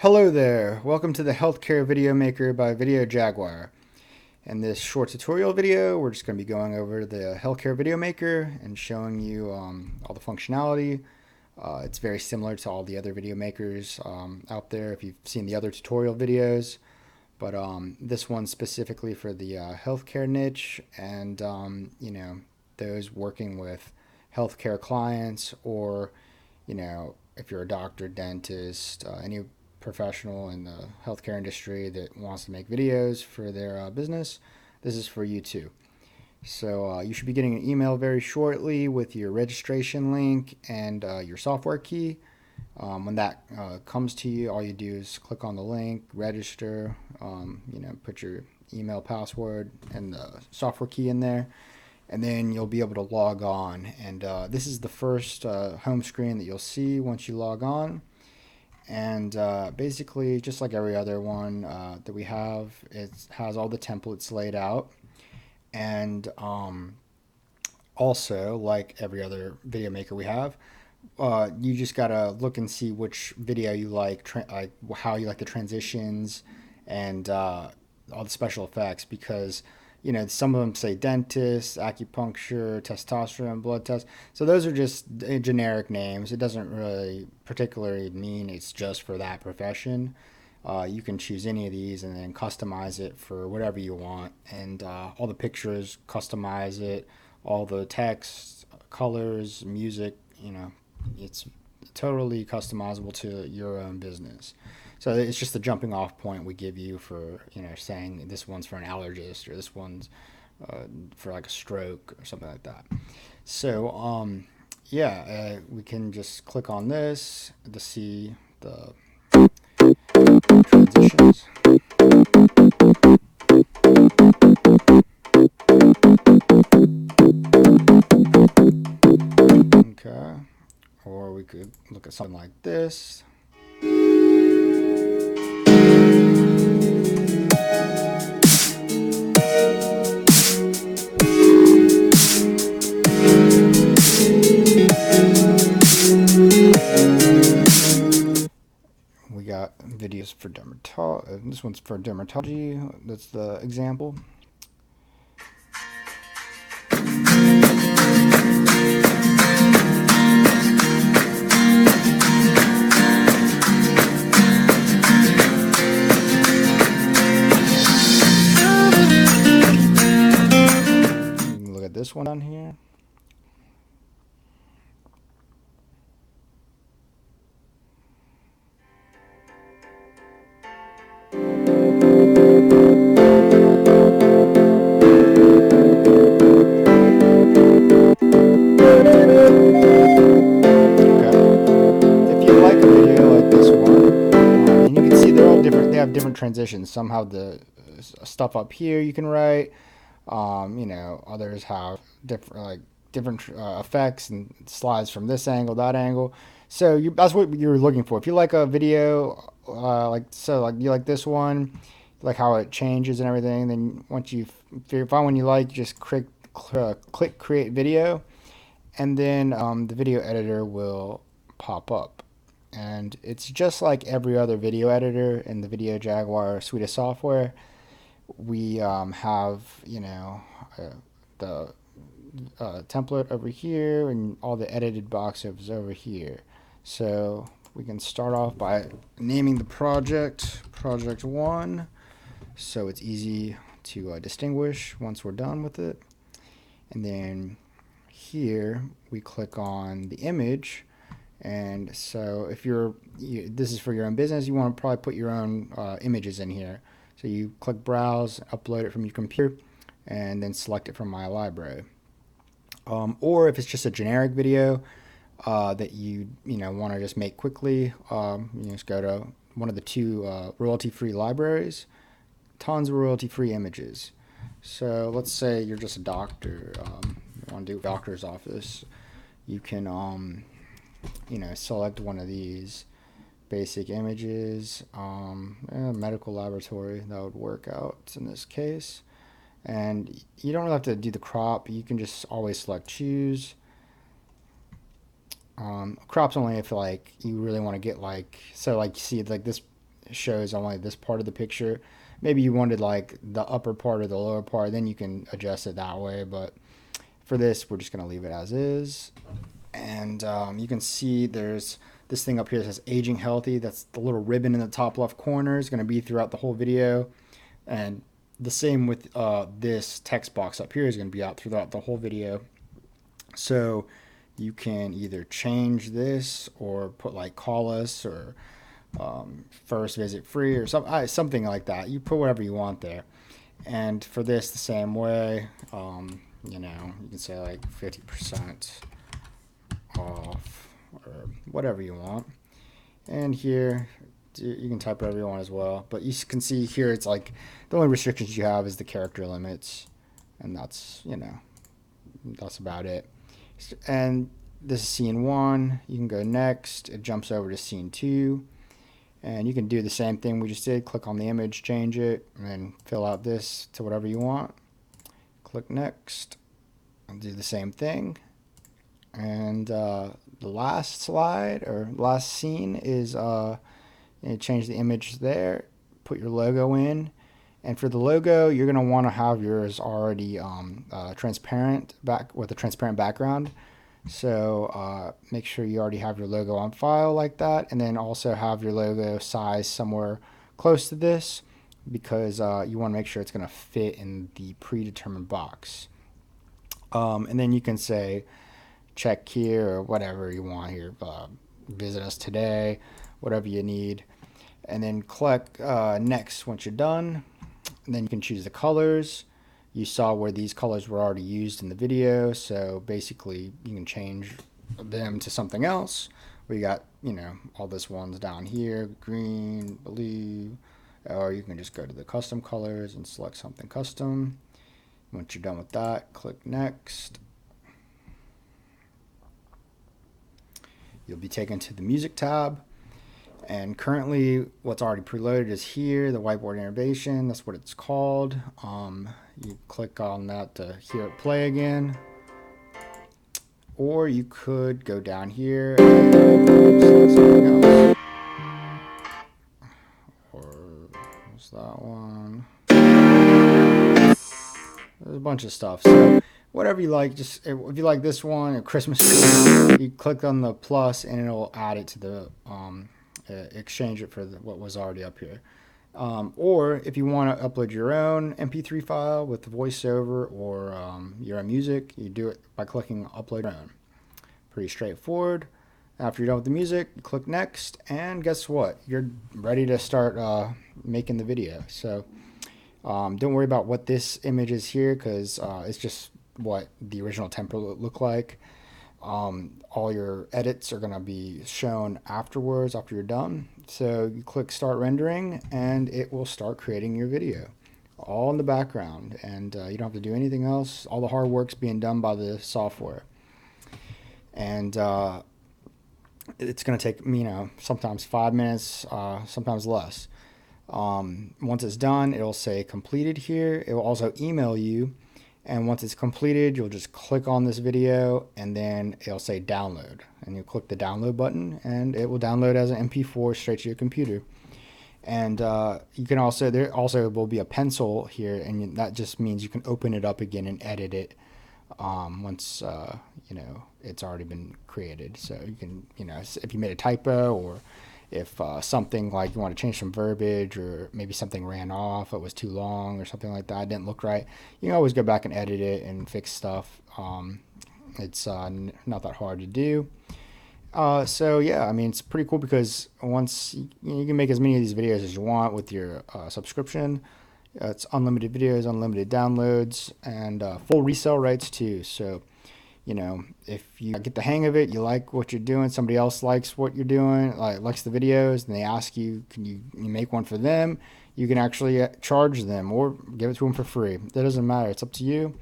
Hello there, welcome to the Healthcare Video Maker by Video Jaguar. In this short tutorial video, we're just going to be going over the Healthcare Video Maker and showing you all the functionality. It's very similar to all the other video makers out there if you've seen the other tutorial videos, but this one's specifically for the healthcare niche and those working with healthcare clients, or if you're a doctor, dentist, any professional in the healthcare industry that wants to make videos for their business, this is for you too. So you should be getting an email very shortly with your registration link and your software key. When that comes to you, all you do is click on the link, register, put your email password and the software key in there, and then you'll be able to log on. And this is the first home screen that you'll see once you log on. And basically, just like every other one that we have, it has all the templates laid out. And also, like every other video maker we have, you just gotta look and see which video you like, how you like the transitions and all the special effects, because some of them say dentist, acupuncture, testosterone, blood test. So those are just generic names. It doesn't really particularly mean it's just for that profession. You can choose any of these and then customize it for whatever you want. And all the pictures, customize it. All the text, colors, music, it's totally customizable to your own business. So it's just the jumping off point we give you for, saying this one's for an allergist or this one's for like a stroke or something like that. So, we can just click on this to see the transitions. Okay. Or we could look at something like this. We got videos for dermatology. This one's for dermatology. That's the example. You can look at this one down here. Have different transitions. Some have the stuff up here you can write. Others have different effects and slides from this angle, that angle. So that's what you're looking for. If you like a video, you like this one, like how it changes and everything, then once you find one you like, just click create video, and then the video editor will pop up. And it's just like every other video editor in the Video Jaguar suite of software. We have, the template over here and all the edited boxes over here. So we can start off by naming the project 1, so it's easy to distinguish once we're done with it. And then here we click on the image. And so if this is for your own business, you want to probably put your own images in here. So you click browse, upload it from your computer, and then select it from my library. Or if it's just a generic video that you want to just make quickly, just go to one of the two royalty-free libraries. Tons of royalty-free images. So let's say you're just a doctor, you want to do a doctor's office. You can select one of these basic images, medical laboratory, that would work out in this case. And you don't really have to do the crop. You can just always select choose. Crops only if like you really want to get like, so like you see like this shows only this part of the picture. Maybe you wanted like the upper part or the lower part, then you can adjust it that way. But for this, we're just going to leave it as is. And you can see there's this thing up here that says aging healthy. That's the little ribbon in the top left corner. Is going to be throughout the whole video. And the same with this text box up here is going to be out throughout the whole video. So you can either change this or put like call us or first visit free or something like that. You put whatever you want there. And for this, the same way, you know, you can say like 50% off or whatever you want. And here you can type whatever you want as well, but you can see here it's like the only restrictions you have is the character limits, and that's, you know, that's about it. And this is scene 1. You can go next. It jumps over to scene 2, and you can do the same thing we just did. Click on the image, change it, and then fill out this to whatever you want. Click next and do the same thing. And the last slide or last scene is you change the image there, put your logo in, and for the logo you're going to want to have yours already transparent with a transparent background. So make sure you already have your logo on file like that, and then also have your logo size somewhere close to this, because you want to make sure it's going to fit in the predetermined box. And then you can say check here or whatever you want here, visit us today, whatever you need, and then click next once you're done. And then you can choose the colors. You saw where these colors were already used in the video, so basically you can change them to something else. We got, you know, all this ones down here, green, blue, or you can just go to the custom colors and select something custom. Once you're done with that, click next. You'll be taken to the music tab, and currently what's already preloaded is here, the whiteboard innovation. That's what it's called. You click on that to hear it play again, or you could go down here and select something else. Or what's that one? There's a bunch of stuff. So whatever you like, just if you like this one, a Christmas tree, you click on the plus and it'll add it to the exchange it for what was already up here. Or if you want to upload your own MP3 file with the voiceover or your own music, you do it by clicking upload your own. Pretty straightforward. After you're done with the music, you click next, and guess what? You're ready to start making the video. So don't worry about what this image is here, because it's just what the original template looked like. All your edits are going to be shown afterwards, after you're done. So you click start rendering and it will start creating your video all in the background, and you don't have to do anything else. All the hard work's being done by the software, and it's going to take, you know, sometimes 5 minutes, sometimes less. Once it's done, it'll say completed here. It will also email you, and once it's completed, you'll just click on this video and then it'll say download, and you click the download button and it will download as an MP4 straight to your computer. And you can also, there also will be a pencil here, and that just means you can open it up again and edit it once you know, it's already been created. So you can, you know, if you made a typo, or if something like you want to change some verbiage, or maybe something ran off, it was too long or something like that, it didn't look right, you can always go back and edit it and fix stuff. It's not that hard to do. So yeah, I mean, it's pretty cool, because once you can make as many of these videos as you want with your subscription. It's unlimited videos, unlimited downloads, and full resale rights too. So, you know, if you get the hang of it, you like what you're doing, somebody else likes what you're doing, likes the videos, and they ask you, can you make one for them, you can actually charge them or give it to them for free. That doesn't matter. It's up to you.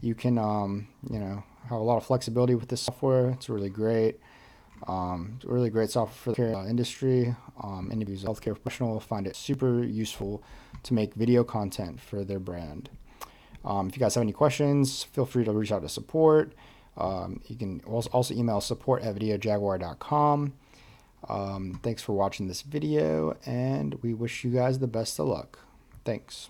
You can, you know, have a lot of flexibility with this software. It's really great. It's a really great software for the care industry. Any who's a healthcare professional will find it super useful to make video content for their brand. If you guys have any questions, feel free to reach out to support. You can also email support@videojaguar.com. Thanks for watching this video, and we wish you guys the best of luck. Thanks.